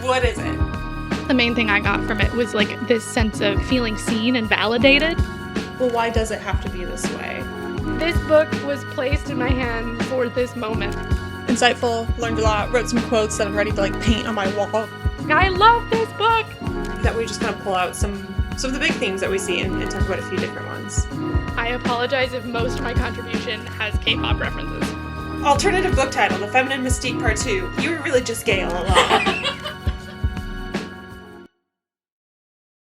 What is it? The main thing I got from it was like this sense of feeling seen and validated. Well, why does it have to be this way? This book was placed in my hand for this moment. Insightful, learned a lot, wrote some quotes that I'm ready to like paint on my wall. I love this book! That we just kind of pull out some of the big themes that we see and talk about a few different ones. I apologize if most of my contribution has K-pop references. Alternative book title, The Feminine Mystique Part 2. You were really just gay all along.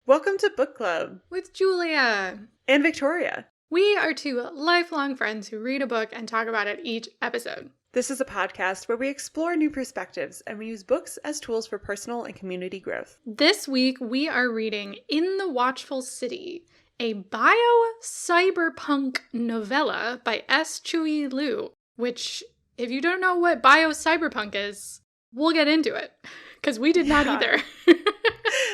Welcome to Book Club. With Julia. And Victoria. We are two lifelong friends who read a book and talk about it each episode. This is a podcast where we explore new perspectives and we use books as tools for personal and community growth. This week we are reading In the Watchful City, a bio-cyberpunk novella by Qiouyi Lu, which, if you don't know what bio-cyberpunk is, we'll get into it, because we did not either.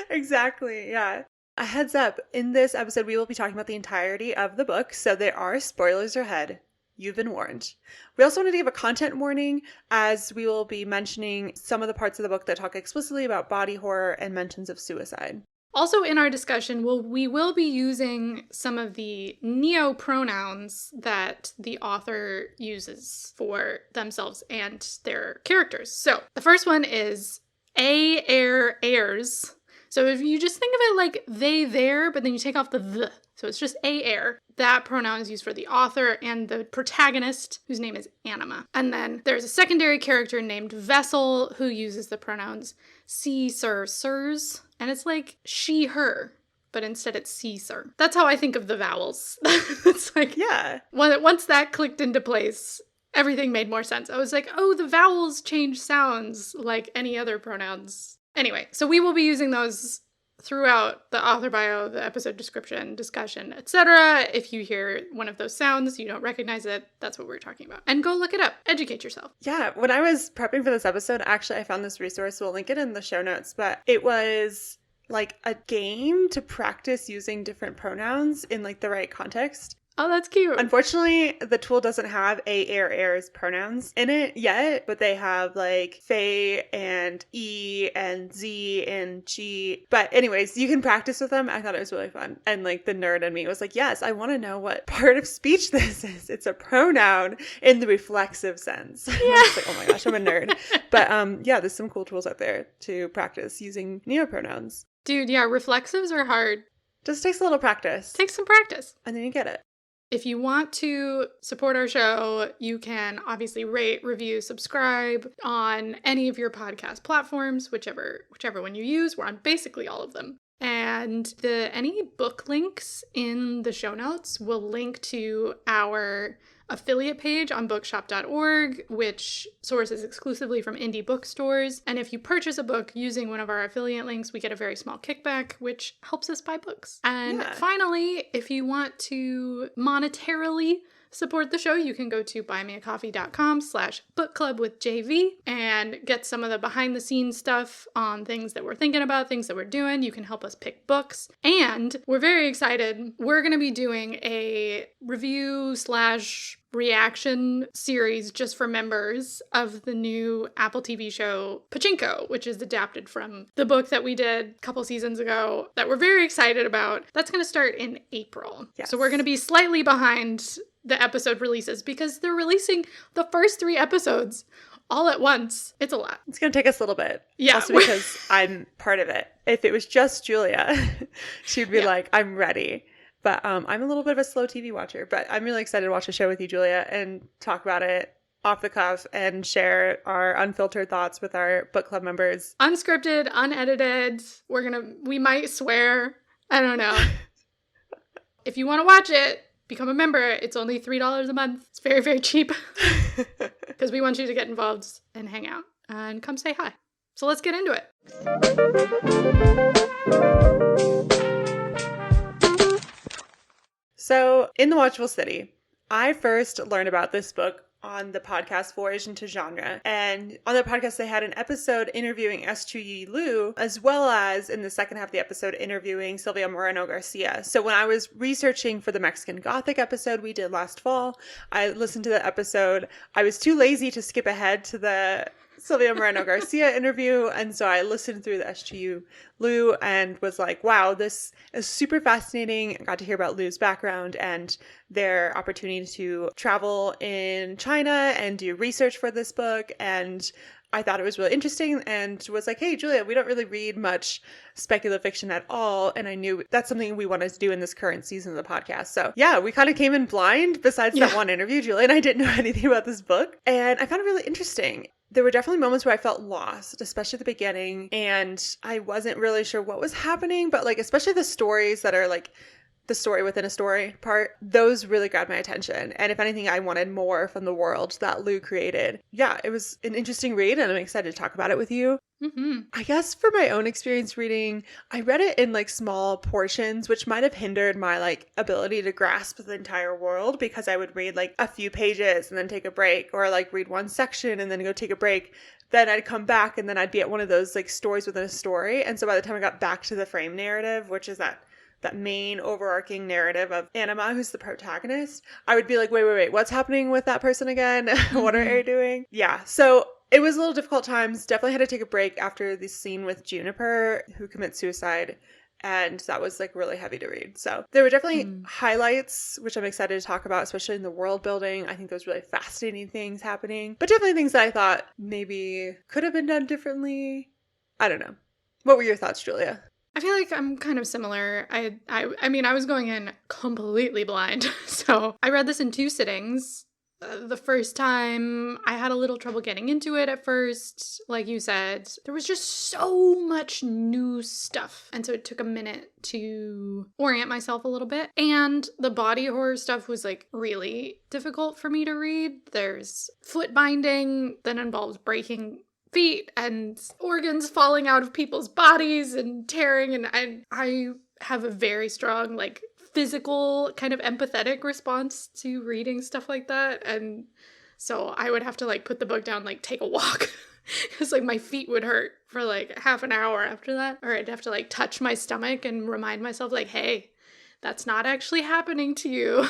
Exactly, yeah. A heads up, in this episode we will be talking about the entirety of the book, so there are spoilers ahead. You've been warned. We also wanted to give a content warning, as we will be mentioning some of the parts of the book that talk explicitly about body horror and mentions of suicide. Also in our discussion, we will be using some of the neo-pronouns that the author uses for themselves and their characters. So the first one is airs. So if you just think of it like they, their, but then you take off the. So it's just air. That pronoun is used for the author and the protagonist, whose name is Anima. And then there's a secondary character named Vessel, who uses the pronouns she, sir, sirs. And it's like she, her, but instead it's she, sir. That's how I think of the vowels. It's like, yeah. Once that clicked into place, everything made more sense. I was like, oh, the vowels change sounds like any other pronouns. Anyway, so we will be using those throughout the author bio, the episode description, discussion, etc. If you hear one of those sounds, you don't recognize it, that's what we're talking about. And go look it up. Educate yourself. Yeah, when I was prepping for this episode, actually I found this resource. We'll link it in the show notes, but it was like a game to practice using different pronouns in like the right context. Oh, that's cute. Unfortunately, the tool doesn't have airs pronouns in it yet, but they have like they and e and z and she. But anyways, you can practice with them. I thought it was really fun. And like the nerd in me was like, yes, I want to know what part of speech this is. It's a pronoun in the reflexive sense. Yeah. I was like, oh my gosh, I'm a nerd. But yeah, there's some cool tools out there to practice using neopronouns. Dude, yeah, reflexives are hard. Just takes a little practice. Takes some practice. And then you get it. If you want to support our show, you can obviously rate, review, subscribe on any of your podcast platforms, whichever one you use. We're on basically all of them. And any book links in the show notes will link to our affiliate page on bookshop.org, which sources exclusively from indie bookstores. And if you purchase a book using one of our affiliate links, we get a very small kickback, which helps us buy books. And finally, if you want to monetarily support the show, you can go to buymeacoffee.com/bookclubwithjv and get some of the behind the scenes stuff on things that we're thinking about, things that we're doing. You can help us pick books. And we're very excited. We're going to be doing a review/reaction series just for members of the new Apple TV show Pachinko, which is adapted from the book that we did a couple seasons ago that we're very excited about. That's going to start in April. Yes. So we're going to be slightly behind the episode releases because they're releasing the first 3 episodes all at once. It's a lot. It's going to take us a little bit. Yeah. Also because I'm part of it. If it was just Julia, she'd be like, I'm ready. But I'm a little bit of a slow TV watcher. But I'm really excited to watch the show with you, Julia, and talk about it off the cuff and share our unfiltered thoughts with our book club members. Unscripted, unedited. We might swear. I don't know. If you want to watch it, become a member. It's only $3 a month. It's very, very cheap. Because we want you to get involved and hang out and come say hi. So let's get into it. So, in the Watchful City, I first learned about this book on the podcast Voyage into Genre. And on that podcast, they had an episode interviewing Qiouyi Lu, as well as in the second half of the episode interviewing Silvia Moreno Garcia. So when I was researching for the Mexican Gothic episode we did last fall, I listened to the episode. I was too lazy to skip ahead to the Sylvia Moreno Garcia interview. And so I listened through the Qiouyi Lu and was like, wow, this is super fascinating. I got to hear about Lu's background and their opportunity to travel in China and do research for this book. And I thought it was really interesting and was like, hey, Julia, we don't really read much speculative fiction at all. And I knew that's something we wanted to do in this current season of the podcast. So yeah, we kind of came in blind besides that one interview. Julia and I didn't know anything about this book. And I found it really interesting. There were definitely moments where I felt lost, especially at the beginning. And I wasn't really sure what was happening, but like, especially the stories that are like the story within a story part, those really grabbed my attention. And if anything, I wanted more from the world that Lu created. Yeah, it was an interesting read and I'm excited to talk about it with you. I guess for my own experience reading, I read it in like small portions, which might have hindered my like ability to grasp the entire world because I would read like a few pages and then take a break, or like read one section and then go take a break. Then I'd come back and then I'd be at one of those like stories within a story. And so by the time I got back to the frame narrative, which is that main overarching narrative of Anima, who's the protagonist, I would be like, wait, what's happening with that person again? What are they doing? Yeah, so it was a little difficult times. Definitely had to take a break after the scene with Juniper, who commits suicide. And that was like really heavy to read. So there were definitely highlights, which I'm excited to talk about, especially in the world building. I think there's really fascinating things happening, but definitely things that I thought maybe could have been done differently. I don't know. What were your thoughts, Julia? I feel like I'm kind of similar. I mean, I was going in completely blind. So I read this in 2 sittings. The first time, I had a little trouble getting into it at first. Like you said, there was just so much new stuff. And so it took a minute to orient myself a little bit. And the body horror stuff was like really difficult for me to read. There's foot binding that involves breaking feet and organs falling out of people's bodies and tearing, and I have a very strong like physical kind of empathetic response to reading stuff like that, and so I would have to like put the book down, like take a walk because like my feet would hurt for like half an hour after that, or I'd have to like touch my stomach and remind myself like, hey, that's not actually happening to you.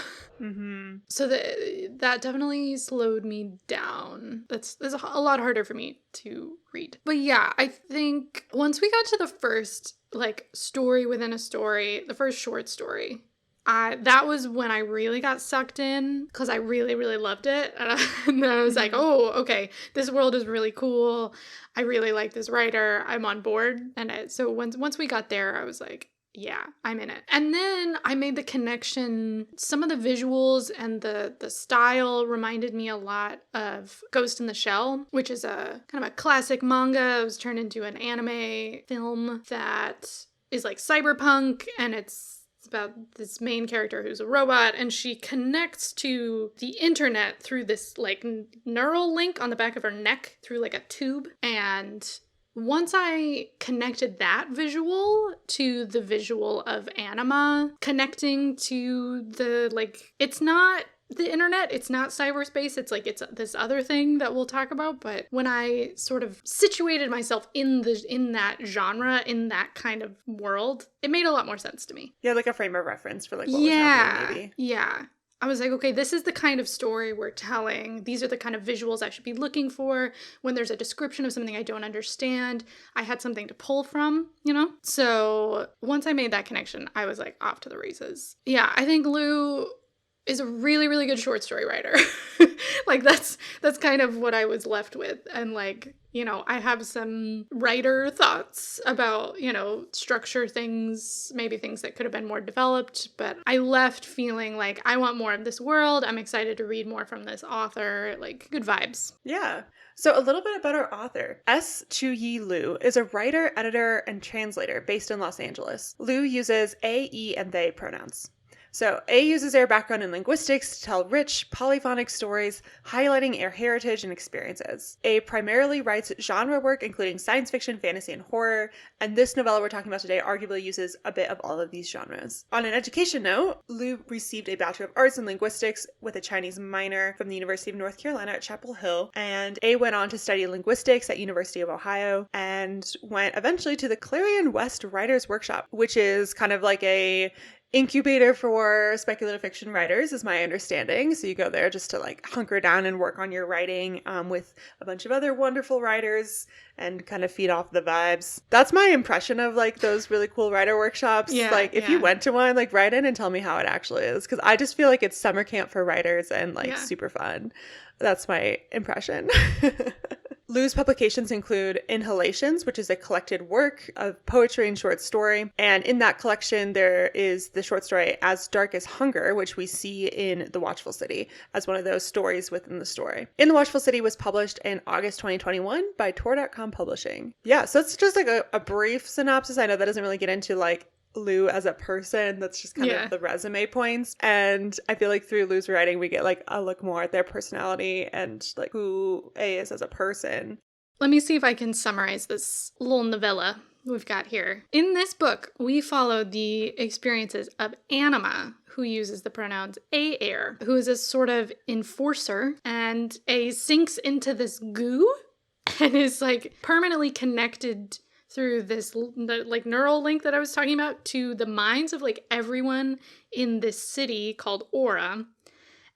So that definitely slowed me down. That's a lot harder for me to read. But yeah, I think once we got to the first like story within a story, the first short story, that was when I really got sucked in because I really, really loved it. And then I was like, oh, okay, this world is really cool. I really like this writer. I'm on board. And so once we got there, I was like, yeah, I'm in it. And then I made the connection. Some of the visuals and the style reminded me a lot of Ghost in the Shell, which is a kind of a classic manga. It was turned into an anime film that is like cyberpunk, and it's about this main character who's a robot, and she connects to the internet through this like neural link on the back of her neck through like a tube. And once I connected that visual to the visual of Anima, connecting to the, like, it's not the internet, it's not cyberspace, it's like, it's this other thing that we'll talk about, but when I sort of situated myself in that genre, in that kind of world, it made a lot more sense to me. Yeah, like a frame of reference for like what was happening, maybe. Yeah. I was like, okay, this is the kind of story we're telling. These are the kind of visuals I should be looking for. When there's a description of something I don't understand, I had something to pull from, you know? So once I made that connection, I was like off to the races. Yeah, I think Lu is a really, really good short story writer. Like that's kind of what I was left with. And like, you know, I have some writer thoughts about, you know, structure things, maybe things that could have been more developed, but I left feeling like I want more of this world. I'm excited to read more from this author, like good vibes. Yeah. So a little bit about our author. Qiouyi Lu is a writer, editor, and translator based in Los Angeles. Lu uses a, e, and they pronouns. So A uses their background in linguistics to tell rich, polyphonic stories, highlighting their heritage and experiences. A primarily writes genre work, including science fiction, fantasy, and horror, and this novella we're talking about today arguably uses a bit of all of these genres. On an education note, Lu received a Bachelor of Arts in Linguistics with a Chinese minor from the University of North Carolina at Chapel Hill, and A went on to study linguistics at University of Ohio, and went eventually to the Clarion West Writers Workshop, which is kind of like a incubator for speculative fiction writers, is my understanding. So you go there just to like hunker down and work on your writing with a bunch of other wonderful writers and kind of feed off the vibes. That's my impression of like those really cool writer workshops. Yeah, like if you went to one, like write in and tell me how it actually is, because I just feel like it's summer camp for writers and like super fun. That's my impression. Lu's publications include Inhalations, which is a collected work of poetry and short story. And in that collection, there is the short story As Dark as Hunger, which we see in The Watchful City as one of those stories within the story. In The Watchful City was published in August 2021 by Tor.com Publishing. Yeah, so it's just like a brief synopsis. I know that doesn't really get into like Lu as a person. That's just kind of the resume points. And I feel like through Lu's writing, we get like a look more at their personality and like who A is as a person. Let me see if I can summarize this little novella we've got here. In this book, we follow the experiences of Anima, who uses the pronouns A-air, who is a sort of enforcer, and A sinks into this goo and is like permanently connected through this like neural link that I was talking about to the minds of like everyone in this city called Aura.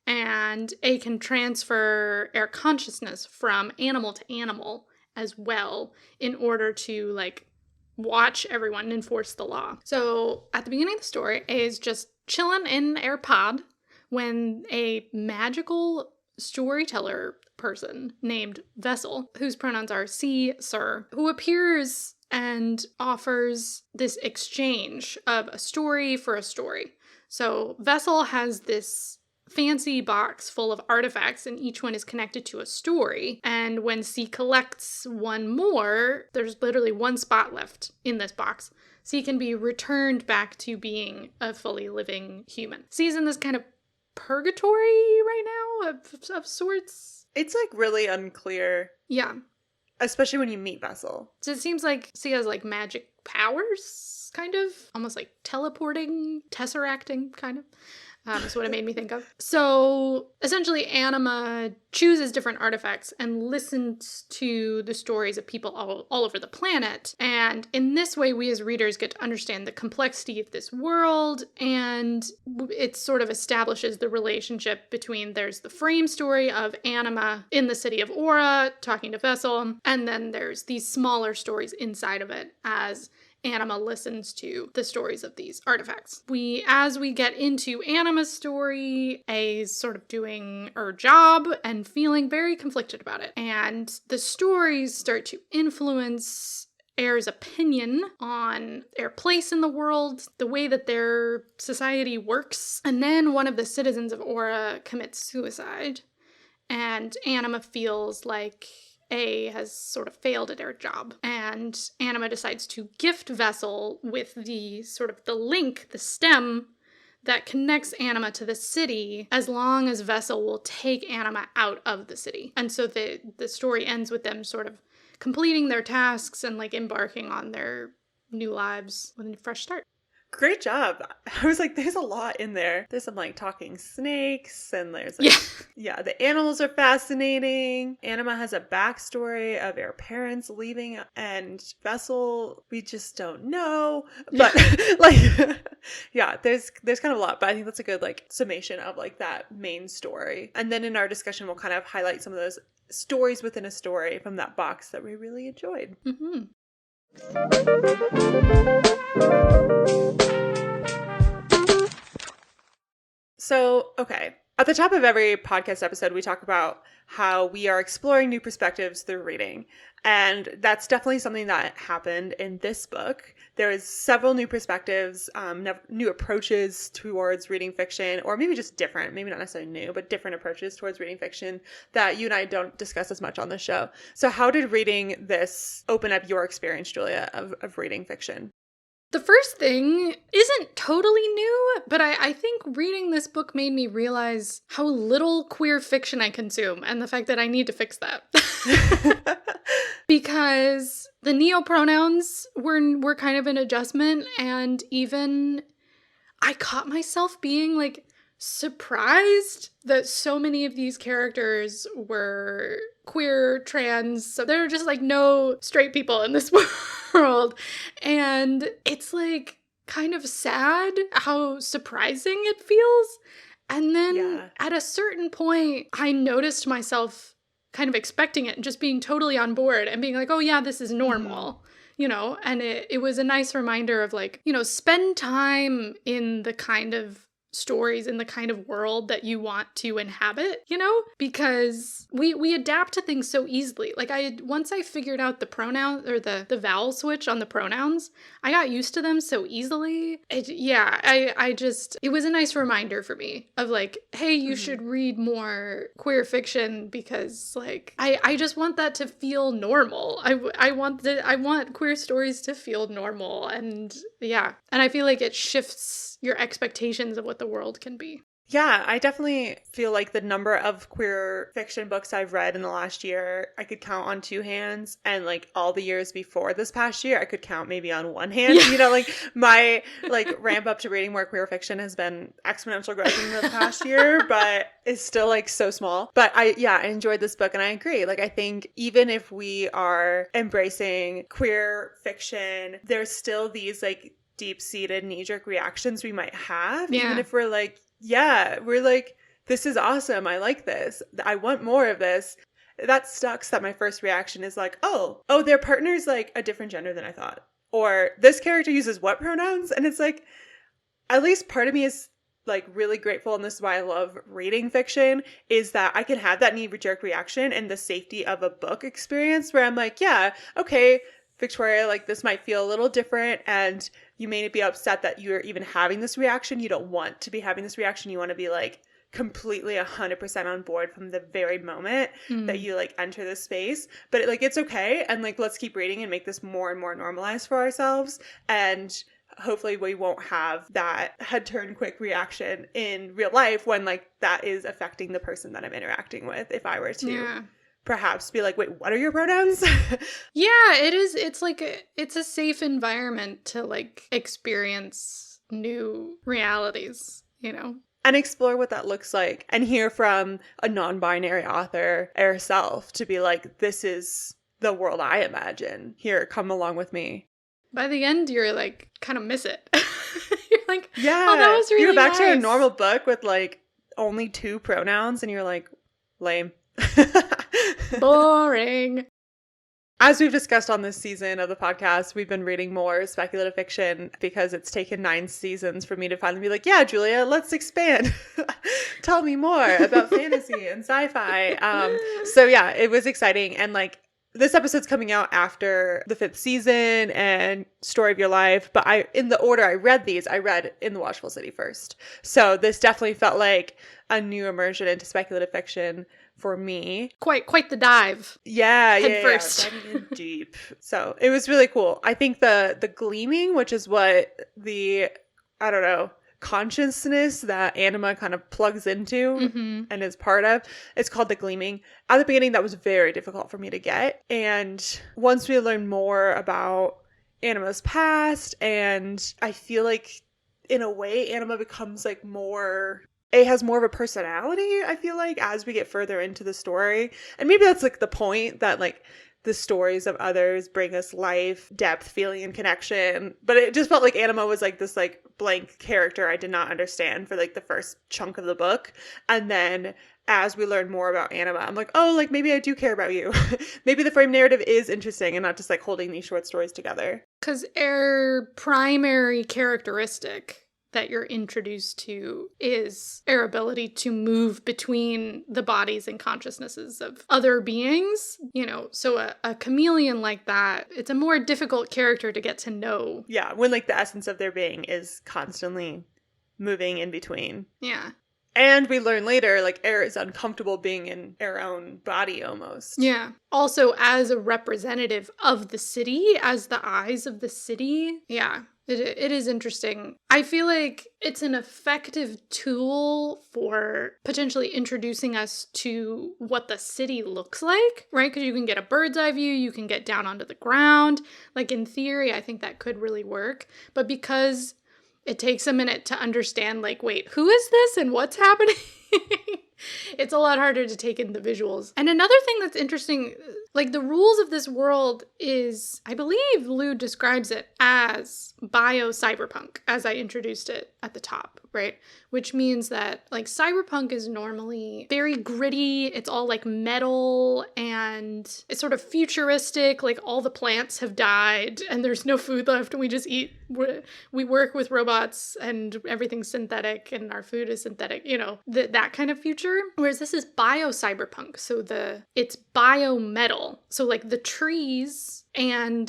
And A can transfer air consciousness from animal to animal as well in order to like watch everyone and enforce the law. So at the beginning of the story, A is just chilling in air pod when a magical storyteller person named Vessel, whose pronouns are she, sir, who appears and offers this exchange of a story for a story. So Vessel has this fancy box full of artifacts, and each one is connected to a story. And when C collects one more, there's literally one spot left in this box. C can be returned back to being a fully living human. C's in this kind of purgatory right now of sorts. It's like really unclear. Yeah. Especially when you meet Vessel. So it seems like C has like magic powers, kind of. Almost like teleporting, tesseracting, kind of. That's what it made me think of. So essentially, Anima chooses different artifacts and listens to the stories of people all over the planet. And in this way, we as readers get to understand the complexity of this world. And it sort of establishes the relationship between there's the frame story of Anima in the city of Aura talking to Vessel. And then there's these smaller stories inside of it as Anima listens to the stories of these artifacts. As we get into Anima's story, A's sort of doing her job and feeling very conflicted about it. And the stories start to influence Air's opinion on their place in the world, the way that their society works. And then one of the citizens of Aura commits suicide, and Anima feels like A has sort of failed at her job. And Anima decides to gift Vessel with the sort of the link, the stem that connects Anima to the city, as long as Vessel will take Anima out of the city. And so the story ends with them sort of completing their tasks and like embarking on their new lives with a fresh start. Great job. I was like, there's a lot in there. There's some like talking snakes, and there's like, yeah, the animals are fascinating. Anima has a backstory of her parents leaving, and Vessel, we just don't know. But like, yeah, there's kind of a lot, but I think that's a good like summation of like that main story. And then in our discussion, we'll kind of highlight some of those stories within a story from that box that we really enjoyed. Mm-hmm. So, okay. At the top of every podcast episode, we talk about how we are exploring new perspectives through reading. And that's definitely something that happened in this book. There is several new perspectives, new approaches towards reading fiction, or maybe just different, maybe not necessarily new, but different approaches towards reading fiction that you and I don't discuss as much on the show. So how did reading this open up your experience, Julia, of reading fiction? The first thing isn't totally new, but I think reading this book made me realize how little queer fiction I consume, and the fact that I need to fix that. Because the neopronouns were kind of an adjustment, and even I caught myself being like surprised that so many of these characters were queer, trans, so there are just like no straight people in this world. And it's like kind of sad how surprising it feels. And then at a certain point, I noticed myself kind of expecting it and just being totally on board and being like, oh yeah, this is normal. You know, and it was a nice reminder of like, you know, spend time in the kind of stories, in the kind of world that you want to inhabit, you know, because we adapt to things so easily. Like once I figured out the pronoun or the vowel switch on the pronouns, I got used to them so easily. It was a nice reminder for me of like, hey, you should read more queer fiction because like I just want that to feel normal. I want queer stories to feel normal, and I feel like it shifts your expectations of what the world can be. Yeah, I definitely feel like the number of queer fiction books I've read in the last year, I could count on two hands. And like all the years before this past year, I could count maybe on one hand. Yeah. You know, like my like ramp up to reading more queer fiction has been exponential growth in the past year, but it's still like so small. But I enjoyed this book, and I agree. Like I think even if we are embracing queer fiction, there's still these like deep-seated knee-jerk reactions we might have, even if we're like, we're like, this is awesome, I like this, I want more of this. That sucks that my first reaction is like, oh, their partner's like a different gender than I thought, or this character uses what pronouns, and it's like, at least part of me is like really grateful, and this is why I love reading fiction, is that I can have that knee-jerk reaction in the safety of a book experience where I'm like, yeah, okay, Victoria, like this might feel a little different, and you may be upset that you're even having this reaction. You don't want to be having this reaction. You want to be like completely 100% on board from the very moment that you like enter this space. But it's okay. And like, let's keep reading and make this more and more normalized for ourselves. And hopefully we won't have that head turn quick reaction in real life when like that is affecting the person that I'm interacting with. If I were to perhaps be like, wait, what are your pronouns? It is. It's like, it's a safe environment to like experience new realities, you know? And explore what that looks like, and hear from a non-binary author herself to be like, this is the world I imagine. Here, come along with me. By the end, you're like, kind of miss it. You're like, yeah, oh, that was really you go back nice. to a normal book with like only 2 pronouns, and you're like, lame. Boring. As we've discussed on this season of the podcast, we've been reading more speculative fiction because it's taken 9 seasons for me to finally be like, yeah, Julia, let's expand. Tell me more about fantasy and sci-fi. So yeah, it was exciting. And like, this episode's coming out after the 5th season and Story of Your Life. But in the order I read these, I read In the Watchful City first. So this definitely felt like a new immersion into speculative fiction for me. Quite the dive. Head first. Diving in deep. So it was really cool. I think the gleaming, which is what the, I don't know, consciousness that Anima kind of plugs into and is part of, it's called the gleaming. At the beginning, that was very difficult for me to get. And once we learn more about Anima's past, and I feel like in a way, Anima becomes like more... It has more of a personality, I feel like, as we get further into the story. And maybe that's like the point, that like the stories of others bring us life, depth, feeling, and connection. But it just felt like Anima was like this like blank character I did not understand for like the first chunk of the book. And then as we learn more about Anima, I'm like, oh, like maybe I do care about you. Maybe the frame narrative is interesting and not just like holding these short stories together. Because our primary characteristic that you're introduced to is our ability to move between the bodies and consciousnesses of other beings, you know, so a chameleon like that, it's a more difficult character to get to know. Yeah, when like the essence of their being is constantly moving in between. Yeah. And we learn later, like, Air is uncomfortable being in her own body almost. Yeah. Also, as a representative of the city, as the eyes of the city. Yeah. It is interesting. I feel like it's an effective tool for potentially introducing us to what the city looks like, right? Because you can get a bird's eye view, you can get down onto the ground. Like, in theory, I think that could really work. But because it takes a minute to understand, like, wait, who is this and what's happening? It's a lot harder to take in the visuals. And another thing that's interesting, Like, the rules of this world is, I believe Lu describes it as bio-cyberpunk, as I introduced it at the top, right? Which means that, like, cyberpunk is normally very gritty. It's all, like, metal, and it's sort of futuristic. Like, all the plants have died, and there's no food left, and we just eat. We work with robots, and everything's synthetic, and our food is synthetic, you know, that kind of future. Whereas this is bio-cyberpunk, so it's bio-metal. So, like, the trees and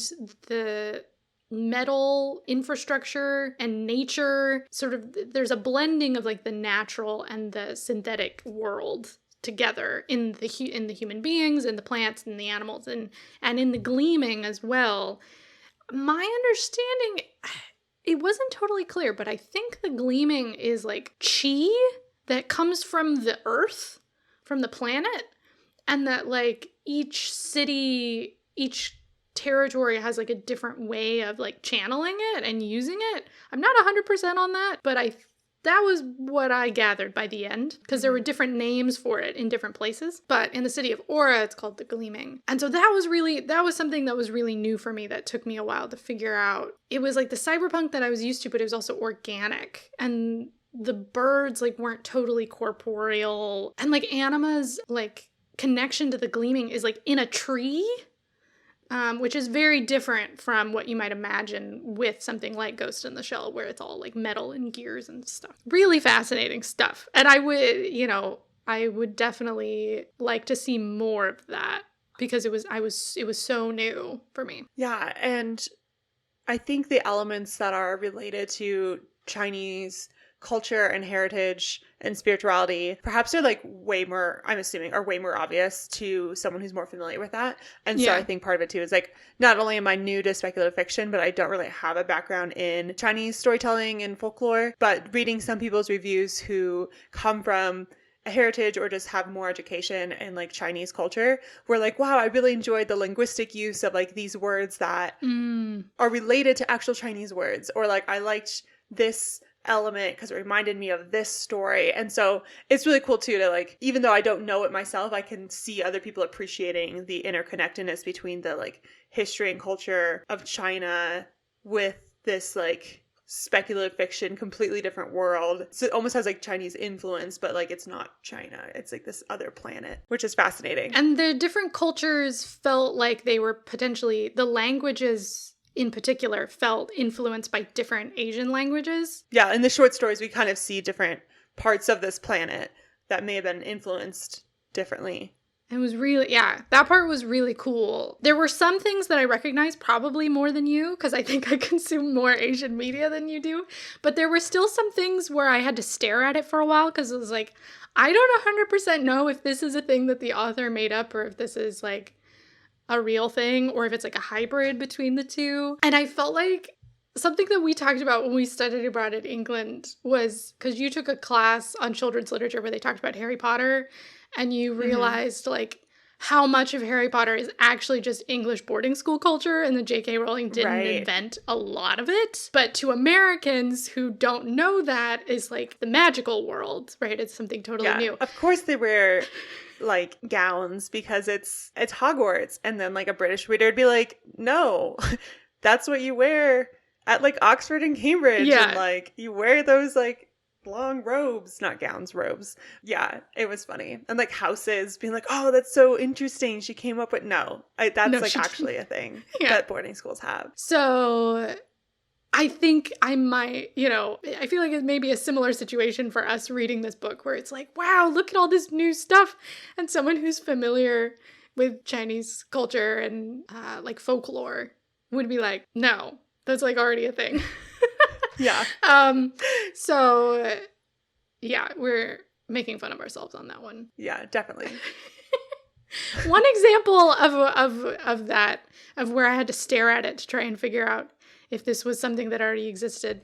the metal infrastructure and nature, sort of, there's a blending of, like, the natural and the synthetic world together in the human beings and the plants and the animals and in the gleaming as well. My understanding, it wasn't totally clear, but I think the gleaming is like chi that comes from the earth, from the planet, and that, like, each city, each territory has, like, a different way of, like, channeling it and using it. I'm not 100% on that, but that was what I gathered by the end, because there were different names for it in different places. But in the city of Aura, it's called the Gleaming. And so that was something that was really new for me, that took me a while to figure out. It was like the cyberpunk that I was used to, but it was also organic. And the birds, like, weren't totally corporeal. And, like, Anima's, like, connection to the Gleaming is, like, in a tree, which is very different from what you might imagine with something like Ghost in the Shell, where it's all, like, metal and gears and stuff. Really fascinating stuff. And I would definitely like to see more of that, because it was so new for me. Yeah, and I think the elements that are related to Chinese culture and heritage and spirituality perhaps are, like, way more, I'm assuming, are way more obvious to someone who's more familiar with that. And so I think part of it too is, like, not only am I new to speculative fiction, but I don't really have a background in Chinese storytelling and folklore, but reading some people's reviews who come from a heritage or just have more education in, like, Chinese culture, were like, wow, I really enjoyed the linguistic use of, like, these words that are related to actual Chinese words, or, like, I liked this element because it reminded me of this story. And so it's really cool too to, like, even though I don't know it myself, I can see other people appreciating the interconnectedness between the, like, history and culture of China with this, like, speculative fiction, completely different world. So it almost has, like, Chinese influence, but, like, it's not China. It's, like, this other planet, which is fascinating. And the different cultures felt like they were potentially, the languages in particular felt influenced by different Asian languages. Yeah, in the short stories, we kind of see different parts of this planet that may have been influenced differently. It was really, that part was really cool. There were some things that I recognized probably more than you, because I think I consume more Asian media than you do. But there were still some things where I had to stare at it for a while, because it was like, I don't 100% know if this is a thing that the author made up, or if this is, like, a real thing, or if it's, like, a hybrid between the two. And I felt like something that we talked about when we studied abroad in England was, because you took a class on children's literature where they talked about Harry Potter, and you realized, like, how much of Harry Potter is actually just English boarding school culture, and that J.K. Rowling didn't invent a lot of it. But to Americans who don't know that, is, like, the magical world, right? It's something totally new. Of course they wear, like, gowns because it's Hogwarts. And then, like, a British reader would be like, no, that's what you wear at, like, Oxford and Cambridge. Yeah. And, like, you wear those, like, long robes, not gowns, robes. Yeah, it was funny. And, like, houses being like, oh, that's so interesting. She came up with, that's like actually a thing that boarding schools have. So I think I might, I feel like it may be a similar situation for us reading this book, where it's like, wow, look at all this new stuff. And someone who's familiar with Chinese culture and like folklore would be like, no, that's, like, already a thing. Yeah. So yeah, we're making fun of ourselves on that one. Yeah, definitely. One example of that, of where I had to stare at it to try and figure out if this was something that already existed,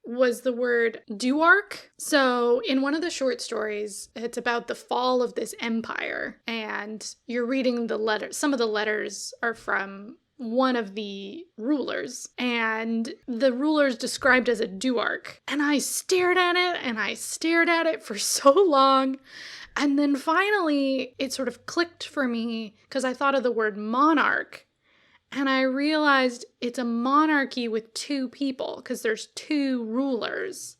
was the word duarc. So in one of the short stories, it's about the fall of this empire, and you're reading the letters. Some of the letters are from one of the rulers, and the ruler's described as a duarc. And I stared at it, and I stared at it for so long. And then finally, it sort of clicked for me because I thought of the word monarch. And I realized it's a monarchy with two people because there's two rulers.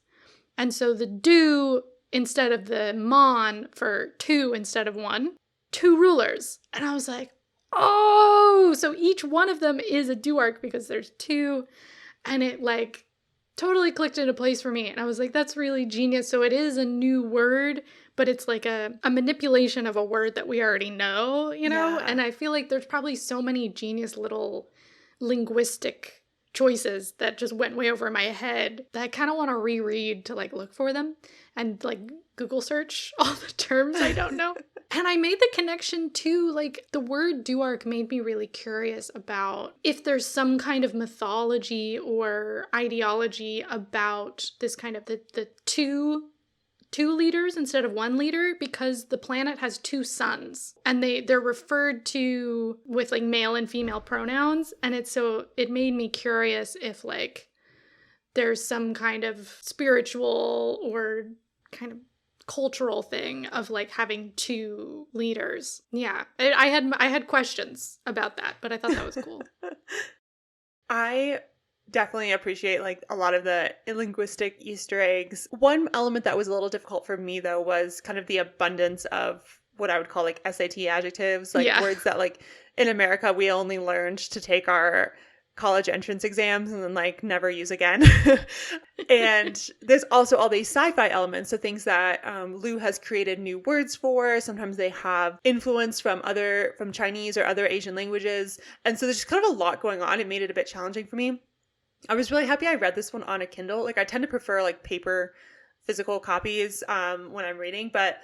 And so the do instead of the mon for two instead of one, two rulers. And I was like, oh, so each one of them is a duarch because there's two. And it like totally clicked into place for me. And I was like, that's really genius. So it is a new word, but it's like a manipulation of a word that we already know, you know? Yeah. And I feel like there's probably so many genius little linguistic choices that just went way over my head that I kind of want to reread to like look for them and like Google search all the terms I don't know. And I made the connection to like the word duarch made me really curious about if there's some kind of mythology or ideology about this kind of the two leaders instead of one leader, because the planet has two suns and they're referred to with like male and female pronouns. And it made me curious if like there's some kind of spiritual or kind of cultural thing of like having two leaders. Yeah. I had questions about that, but I thought that was cool. I definitely appreciate like a lot of the linguistic Easter eggs. One element that was a little difficult for me though was kind of the abundance of what I would call like SAT adjectives, like words that like in America we only learned to take our college entrance exams and then like never use again. And there's also all these sci-fi elements, so things that Lu has created new words for. Sometimes they have influence from Chinese or other Asian languages, and so there's just kind of a lot going on. It made it a bit challenging for me. I was really happy I read this one on a Kindle. Like I tend to prefer like paper physical copies when I'm reading, but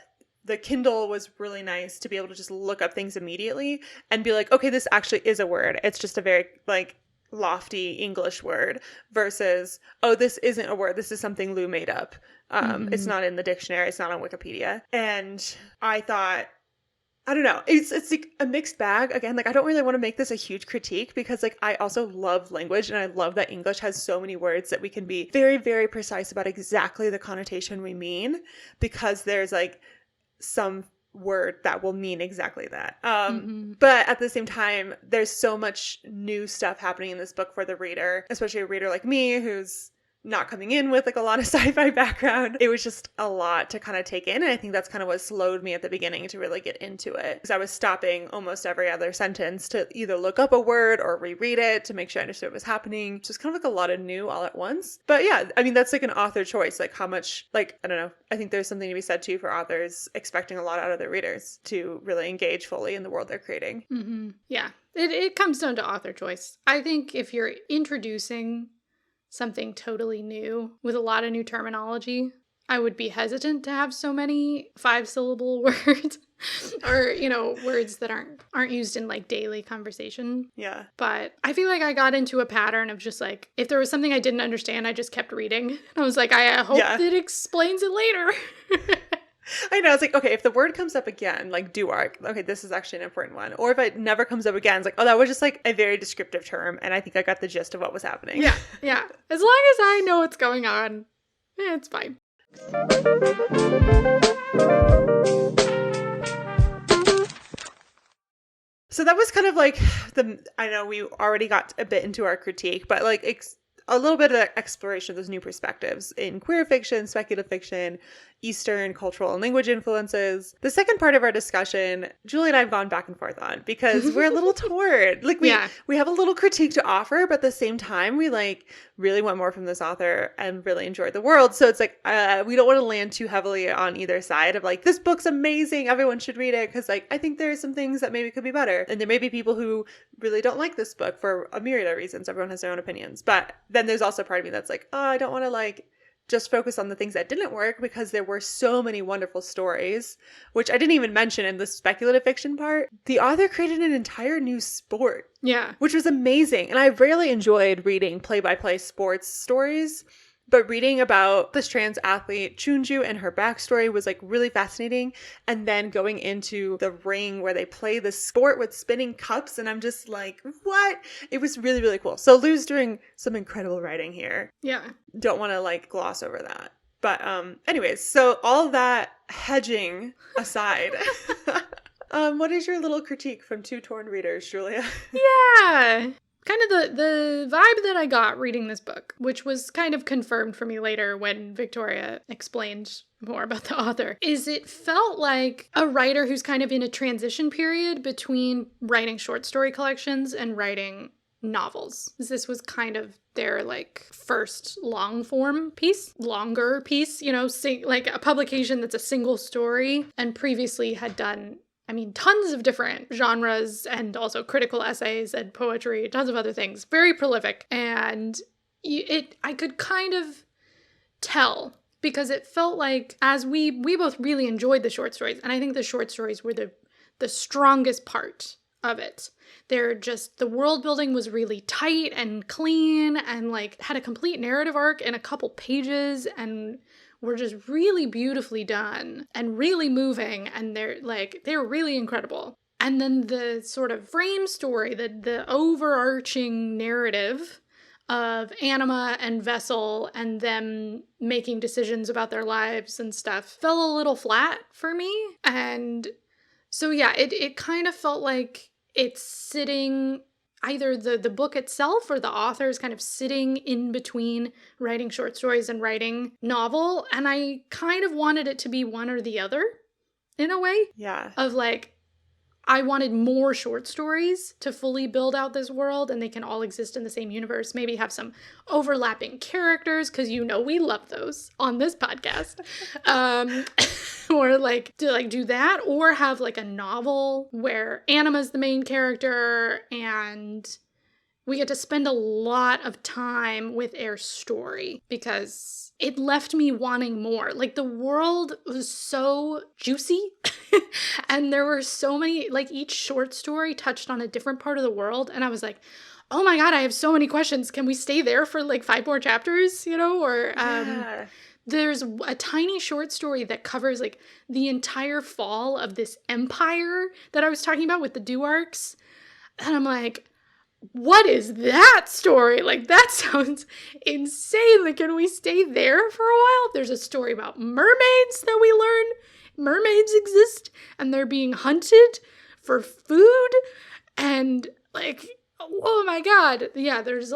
the Kindle was really nice to be able to just look up things immediately and be like, okay, this actually is a word. It's just a very like lofty English word versus, oh, this isn't a word. This is something Lu made up. It's not in the dictionary. It's not on Wikipedia. And I thought, I don't know. It's like a mixed bag. Again, like I don't really want to make this a huge critique because like I also love language and I love that English has so many words that we can be very, very precise about exactly the connotation we mean because there's like some word that will mean exactly that. But at the same time, there's so much new stuff happening in this book for the reader, especially a reader like me who's not coming in with like a lot of sci-fi background. It was just a lot to kind of take in. And I think that's kind of what slowed me at the beginning to really get into it. Because I was stopping almost every other sentence to either look up a word or reread it to make sure I understood what was happening. Just kind of like a lot of new all at once. But yeah, I mean, that's like an author choice. Like how much, like, I don't know. I think there's something to be said too for authors expecting a lot out of their readers to really engage fully in the world they're creating. Mm-hmm. Yeah, it comes down to author choice. I think if you're introducing something totally new with a lot of new terminology, I would be hesitant to have so many 5-syllable words or, you know, words that aren't used in like daily conversation. Yeah. But I feel like I got into a pattern of just like, if there was something I didn't understand, I just kept reading. I was like, I hope it explains it later. I know. It's like, okay, if the word comes up again, like duarch, okay, this is actually an important one. Or if it never comes up again, it's like, oh, that was just like a very descriptive term. And I think I got the gist of what was happening. Yeah. Yeah. As long as I know what's going on, it's fine. So that was kind of like I know we already got a bit into our critique, but like a little bit of exploration of those new perspectives in queer fiction, speculative fiction, Eastern cultural and language influences. The second part of our discussion, Julie and I have gone back and forth on because we're a little torn. Like we have a little critique to offer, but at the same time, we like really want more from this author and really enjoyed the world. So it's like, we don't want to land too heavily on either side of like, this book's amazing, everyone should read it. Cause like, I think there's some things that maybe could be better. And there may be people who really don't like this book for a myriad of reasons. Everyone has their own opinions. But then there's also a part of me that's like, oh, I don't want to like just focus on the things that didn't work because there were so many wonderful stories, which I didn't even mention in the speculative fiction part. The author created an entire new sport. Yeah. Which was amazing. And I really enjoyed reading play-by-play sports stories. But reading about this trans athlete, Qiouyi, and her backstory was like really fascinating. And then going into the ring where they play the sport with spinning cups. And I'm just like, what? It was really, really cool. So Lu's doing some incredible writing here. Yeah. Don't want to like gloss over that. But anyways, so all that hedging aside, what is your little critique from Two Torn Readers, Julia? Yeah. Kind of the vibe that I got reading this book, which was kind of confirmed for me later when Victoria explained more about the author, is it felt like a writer who's kind of in a transition period between writing short story collections and writing novels. This was kind of their like first longer piece, like a publication that's a single story, and previously had done tons of different genres and also critical essays and poetry, tons of other things. Very prolific. And I could kind of tell because it felt like as we both really enjoyed the short stories, and I think the short stories were the strongest part of it. The world building was really tight and clean and like had a complete narrative arc in a couple pages and were just really beautifully done and really moving, and they're really incredible. And then the sort of frame story, the overarching narrative of Anima and Vessel and them making decisions about their lives and stuff fell a little flat for me. And so yeah, it kind of felt like it's sitting, either the book itself or the author is kind of sitting in between writing short stories and writing novel. And I kind of wanted it to be one or the other in a way. Yeah. Of like, I wanted more short stories to fully build out this world and they can all exist in the same universe. Maybe have some overlapping characters because we love those on this podcast. Or do that, or have like a novel where Anima's the main character and we get to spend a lot of time with Air's story because it left me wanting more. Like the world was so juicy and there were so many, like each short story touched on a different part of the world. And I was like, oh my God, I have so many questions. Can we stay there for like 5 more chapters, Yeah. There's a tiny short story that covers like the entire fall of this empire that I was talking about with the Duarcs. And I'm like, what is that story? Like, that sounds insane. Like, can we stay there for a while? There's a story about mermaids that we learn. Mermaids exist and they're being hunted for food. And like, oh my God. Yeah, there's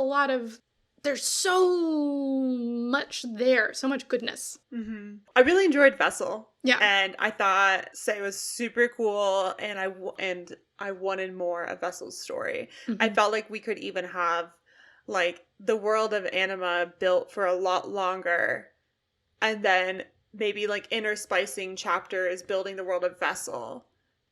so much there, so much goodness. Mm-hmm. I really enjoyed Vessel. Yeah. And I thought Say was super cool, and I wanted more of Vessel's story. Mm-hmm. I felt like we could even have like the world of Anima built for a lot longer, and then maybe like interspicing chapters building the world of Vessel,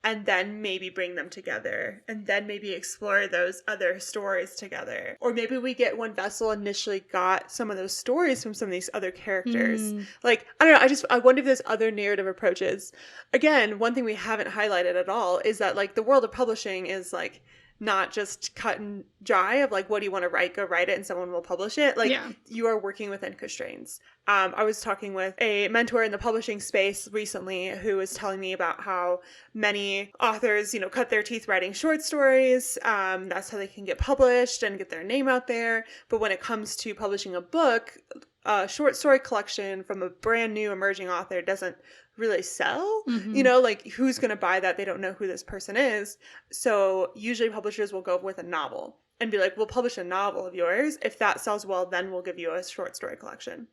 and then maybe bring them together, and then maybe explore those other stories together. Or maybe we get when Vessel initially got some of those stories from some of these other characters. Like, I don't know, I wonder if there's other narrative approaches. Again, one thing we haven't highlighted at all is that like the world of publishing is like not just cut and dry of like, what do you want to write? Go write it and someone will publish it. Like, you are working within constraints. I was talking with a mentor in the publishing space recently who was telling me about how many authors, cut their teeth writing short stories. That's how they can get published and get their name out there. But when it comes to publishing a book, a short story collection from a brand new emerging author doesn't really sell. Like, who's going to buy that? They don't know who this person is. So usually publishers will go with a novel and be like, we'll publish a novel of yours. If that sells well, then we'll give you a short story collection.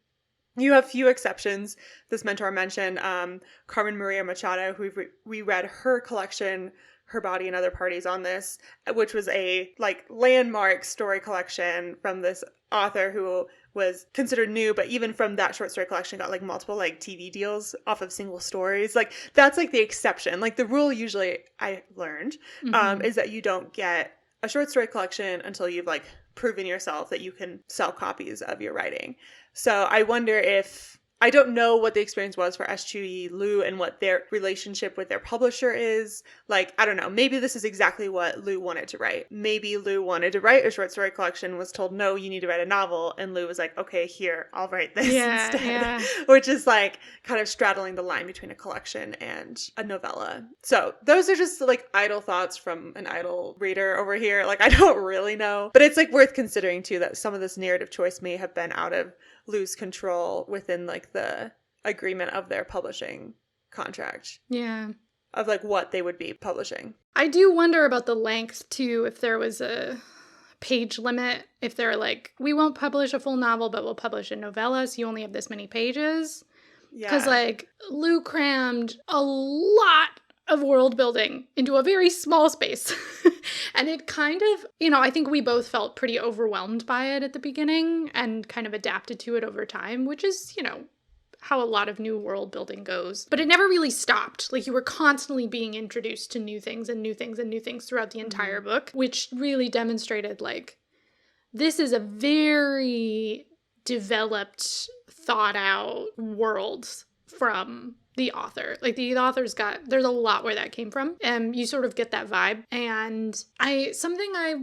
You have few exceptions. This mentor mentioned Carmen Maria Machado, who we read her collection, Her Body and Other Parties on This, which was a like landmark story collection from this author who was considered new, but even from that short story collection got like multiple like TV deals off of single stories. Like, that's like the exception. Like, the rule usually, I learned, is that you don't get a short story collection until you've like proven yourself that you can sell copies of your writing. So I wonder if, I don't know what the experience was for Qiouyi Lu and what their relationship with their publisher is. Like, I don't know. Maybe this is exactly what Lu wanted to write. Maybe Lu wanted to write a short story collection, was told, no, you need to write a novel. And Lu was like, okay, here, I'll write this instead. Yeah. Which is like kind of straddling the line between a collection and a novella. So those are just like idle thoughts from an idle reader over here. Like, I don't really know. But it's like worth considering too that some of this narrative choice may have been out of Lu's control within like like the agreement of their publishing contract. Yeah. Of like what they would be publishing. I do wonder about the length too, if there was a page limit, if they're like, we won't publish a full novel, but we'll publish a novella, so you only have this many pages. Yeah. Because like Lu crammed a lot of world building into a very small space. And it kind of, I think we both felt pretty overwhelmed by it at the beginning and kind of adapted to it over time, which is, how a lot of new world building goes. But it never really stopped. Like, you were constantly being introduced to new things and new things and new things throughout the entire book, which really demonstrated, like, this is a very developed, thought out world from the author. Like, the author's there's a lot where that came from. And you sort of get that vibe. And something I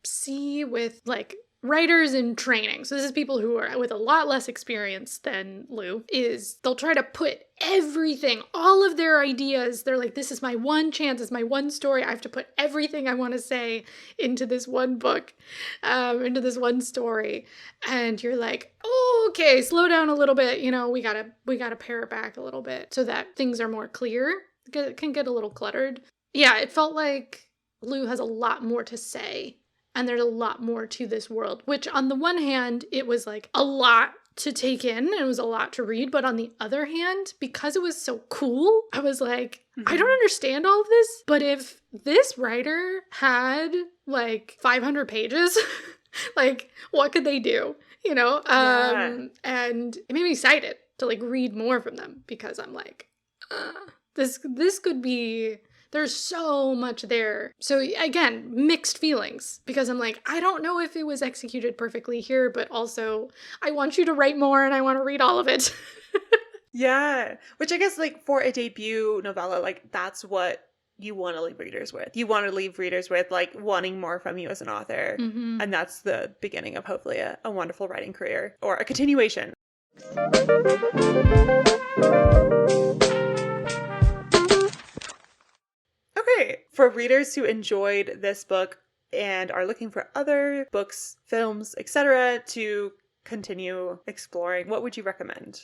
see with, like, writers in training, so this is people who are with a lot less experience than Lu, is they'll try to put everything, all of their ideas, they're like, this is my one chance, it's my one story, I have to put everything I want to say into this one book, into this one story. And you're like, oh, okay, slow down a little bit, we gotta pare it back a little bit so that things are more clear. It can get a little cluttered. Yeah, it felt like Lu has a lot more to say. And there's a lot more to this world, which on the one hand, it was like a lot to take in and it was a lot to read. But on the other hand, because it was so cool, I was like, I don't understand all of this. But if this writer had like 500 pages, like what could they do? And it made me excited to like read more from them because I'm like, this could be... There's so much there. So again, mixed feelings because I'm like, I don't know if it was executed perfectly here, but also I want you to write more and I want to read all of it. Yeah. Which I guess like for a debut novella, like that's what you want to leave readers with. You want to leave readers with like wanting more from you as an author. Mm-hmm. And that's the beginning of hopefully a wonderful writing career or a continuation. Okay, for readers who enjoyed this book and are looking for other books, films, etc. to continue exploring, what would you recommend?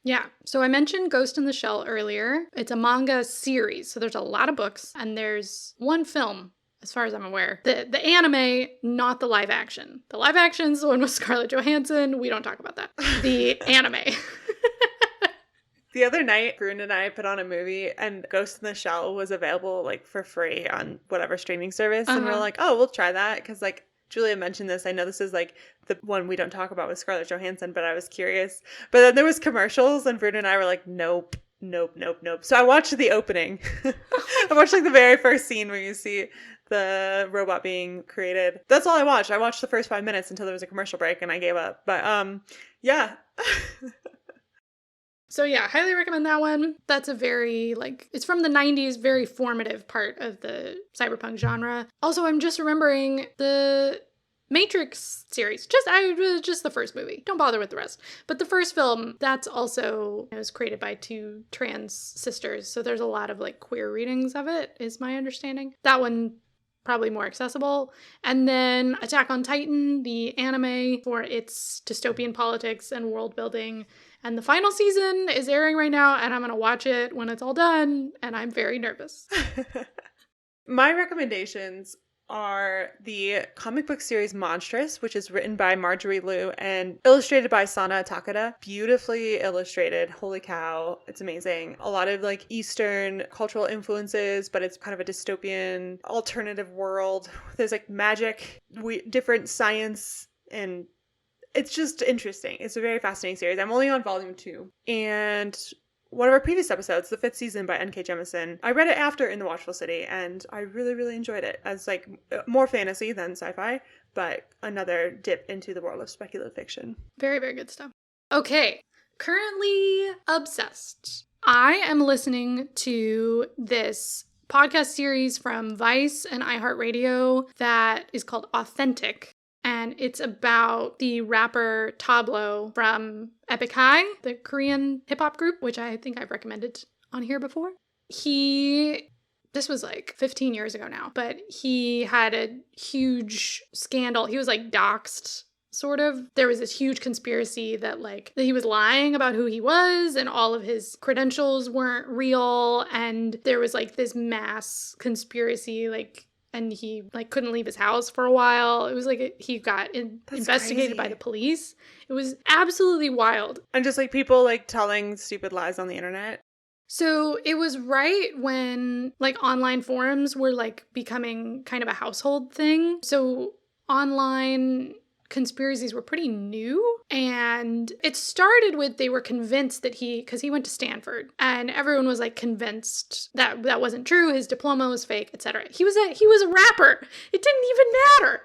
Yeah, so I mentioned Ghost in the Shell earlier. It's a manga series, so there's a lot of books, and there's one film, as far as I'm aware. The anime, not the live action. The live action's the one with Scarlett Johansson. We don't talk about that. The anime. The other night, Grun and I put on a movie and Ghost in the Shell was available like for free on whatever streaming service. And we're like, oh, we'll try that. Because like Julia mentioned this. I know this is like the one we don't talk about with Scarlett Johansson, but I was curious. But then there was commercials and Grun and I were like, nope. So I watched the opening. I watched like the very first scene where you see the robot being created. That's all I watched. I watched the first 5 minutes until there was a commercial break and I gave up. But yeah. So yeah, highly recommend that one. That's a very, like, it's from the 90s, very formative part of the cyberpunk genre. Also, I'm just remembering the Matrix series. Just the first movie. Don't bother with the rest. But the first film, that's also, it was created by two trans sisters. So there's a lot of, like, queer readings of it, is my understanding. That one, probably more accessible. And then Attack on Titan, the anime, for its dystopian politics and world building. And the final season is airing right now, and I'm going to watch it when it's all done, and I'm very nervous. My recommendations are the comic book series Monstrous, which is written by Marjorie Liu and illustrated by Sana Takada. Beautifully illustrated. Holy cow. It's amazing. A lot of like Eastern cultural influences, but it's kind of a dystopian alternative world. There's like magic, different science, and it's just interesting. It's a very fascinating series. I'm only on volume 2. And one of our previous episodes, the 5th season by N.K. Jemisin, I read it after in the Watchful City, and I really, really enjoyed it. As like more fantasy than sci-fi, but another dip into the world of speculative fiction. Very, very good stuff. Okay, currently obsessed. I am listening to this podcast series from Vice and iHeartRadio that is called Authentic. And it's about the rapper Tablo from Epic High, the Korean hip-hop group, which I think I've recommended on here before. This was like 15 years ago now, but he had a huge scandal. He was like doxxed sort of. There was this huge conspiracy that like that he was lying about who he was and all of his credentials weren't real, and there was like this mass conspiracy like, and he like couldn't leave his house for a while. It was like he got investigated by the police. It was absolutely wild. And just like people like telling stupid lies on the internet. So it was right when like online forums were like becoming kind of a household thing. So online conspiracies were pretty new, and it started with they were convinced that because he went to Stanford, and everyone was like convinced that that wasn't true, his diploma was fake, etc. He was a rapper. It didn't even matter.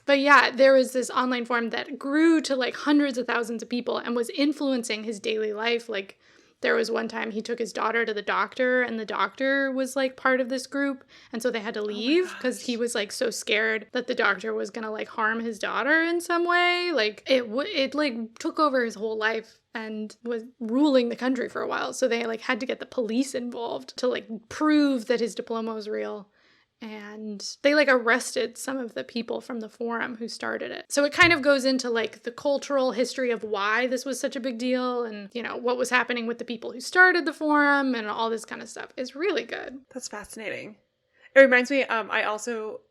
But yeah, there was this online forum that grew to like hundreds of thousands of people and was influencing his daily life. Like there was one time he took his daughter to the doctor, and the doctor was like part of this group. And so they had to leave because he was like so scared that the doctor was going to like harm his daughter in some way. Like it like took over his whole life and was ruling the country for a while. So they like had to get the police involved to like prove that his diploma was real. And they like arrested some of the people from the forum who started it. So it kind of goes into like the cultural history of why this was such a big deal, and you know what was happening with the people who started the forum and all this kind of stuff. It's really good. That's fascinating. It reminds me, I also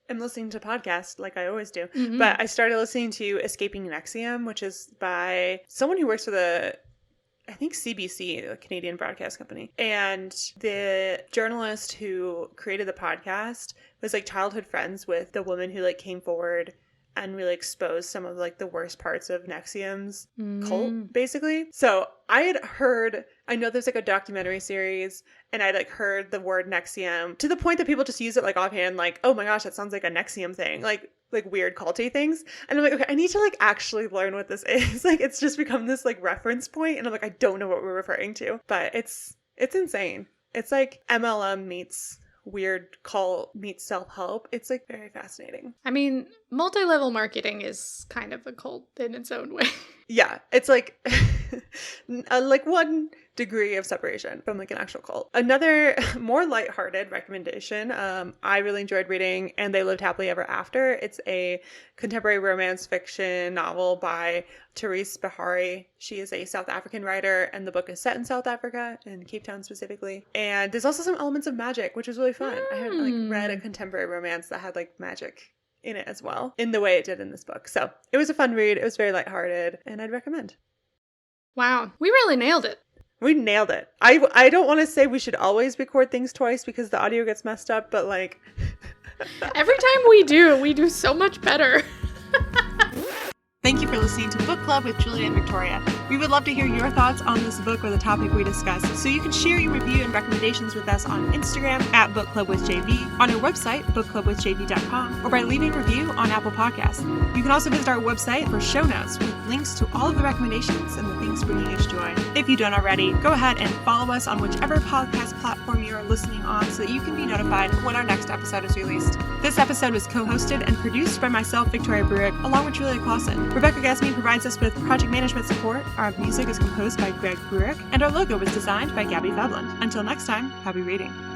am listening to podcasts like I always do, but I started listening to Escaping Nexium, which is by someone who works for I think CBC, the Canadian Broadcast Company. And the journalist who created the podcast was like childhood friends with the woman who like came forward and really exposed some of like the worst parts of Nexium's cult, basically. So I know there's like a documentary series, and I like heard the word Nexium to the point that people just use it like offhand, like, oh my gosh, that sounds like a Nexium thing. Like weird culty things. And I'm like, okay, I need to like actually learn what this is. Like it's just become this like reference point, and I'm like, I don't know what we're referring to. But it's insane. It's like MLM meets weird cult meets self-help. It's like very fascinating. I mean, multi-level marketing is kind of a cult in its own way. Yeah, it's like like 1 degree of separation from like an actual cult. Another more lighthearted recommendation I really enjoyed reading, And They Lived Happily Ever After. It's a contemporary romance fiction novel by Therese Behari. She is a South African writer, and the book is set in South Africa, in Cape Town specifically. And there's also some elements of magic, which is really fun. I hadn't like read a contemporary romance that had like magic in it as well, in the way it did in this book. So it was a fun read. It was very lighthearted, and I'd recommend. Wow, we really nailed it. We nailed it. I don't want to say we should always record things twice because the audio gets messed up, but like every time we do so much better. Thank you for listening to Book Club with Julia and Victoria. We would love to hear your thoughts on this book or the topic we discuss, so you can share your review and recommendations with us on Instagram at BookClubWithJV, on our website, bookclubwithjv.com, or by leaving a review on Apple Podcasts. You can also visit our website for show notes with links to all of the recommendations and the things bringing us joy. If you don't already, go ahead and follow us on whichever podcast platform you are listening on so that you can be notified when our next episode is released. This episode was co-hosted and produced by myself, Victoria Bruick, along with Julia Clausen. Rebecca Gasme provides us with project management support. Our music is composed by Greg Bruick, and our logo was designed by Gabby Fabland. Until next time, happy reading.